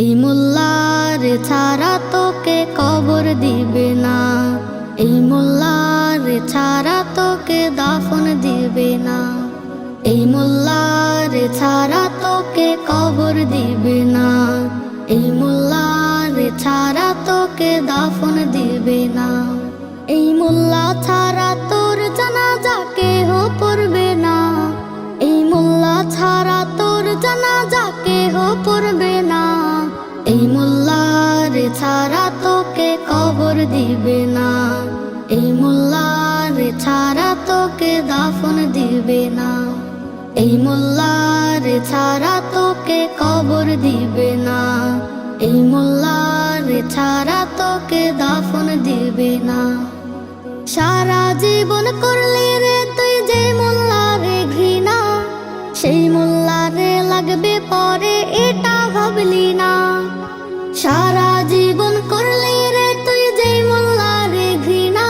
এই মোল্লার ছাড়া তোকে কবর দিবে না, এই মোল্লার ছাড়া তোকে দাফন দিবে না, এই মোল্লার ছাড়া তোকে কবর দিবে না, এই মোল্লার ছাড়া তোকে দাফন দিবে না। এই মোল্লা ছাড়া তোর জানাজা কেহ পড়বে না, এই মোল্লা ছাড়া তোর জানাজা কেহ পড়বে না, এই মোল্লার ছাড়া তোকে কবর দিবে না, এই মোল্লার ছাড়া তোকে দাফন দিবে না, এই মোল্লার ছাড়া তোকে কবর দিবে না, এই মোল্লার ছাড়া তোকে দাফন দিবে না। সারা জীবন করলি রে তুই যে মোল্লারে ঘৃণা, সেই মোল্লারে লাগবে পরে এটা ভাবলি না। সারা জীবন করলি রে তুই যে মোল্লারে ঘৃণা,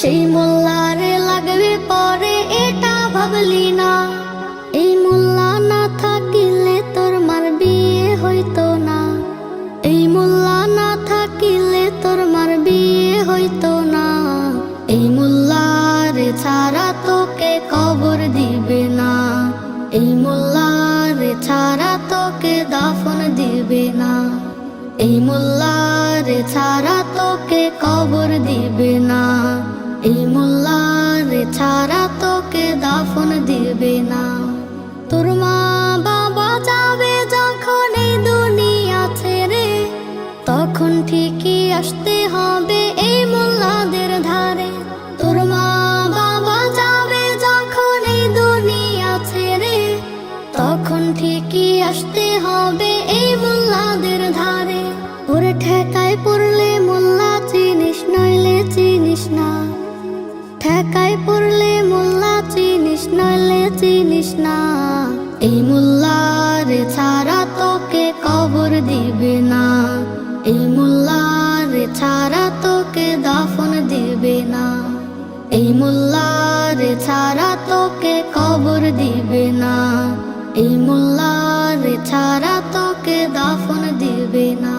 সেই মোল্লারে লাগবে পরে এটা ভাবলি না। এই মোল্লা না থাকিলে তোর মার বিয়ে হইতো না, এই মোল্লা না থাকিলে তোর মার বিয়ে হইতো না, এই মোল্লার ছাড়া তোকে কবর দিবে না, এই মোল্লার ছাড়া তোকে দাফন দিবে না, এই মোল্লার ছাড়া তোকে কবর দিবে না, এই মোল্লার ছাড়া তোকে দাফন দিবে না। তোর মা বাবা যাবে যখন এই দুনিয়া ছেড়ে, তখন ঠিকই আসতে হবে এই মোল্লাদের ধারে। তোর মা বাবা যাবে যখন এই দুনিয়া ছেড়ে, তখন ঠিকই আসতে হবে এই মোল্লাদের ধারে। ওরে ঠেকায় পড়লে মোল্লা চিনিস নইলে চিনিস না, ঠেকায় পড়লে মোল্লা চিনিস নইলে চিনিস না। এই মোল্লার ছাড়া তোকে কবর দিবে না, এই মোল্লার ছাড়া তোকে দাফন দিবে না, এই মোল্লার ছাড়া তোকে কবর দিবে না, এই মোল্লার ছাড়া তোকে দাফন দিবে না।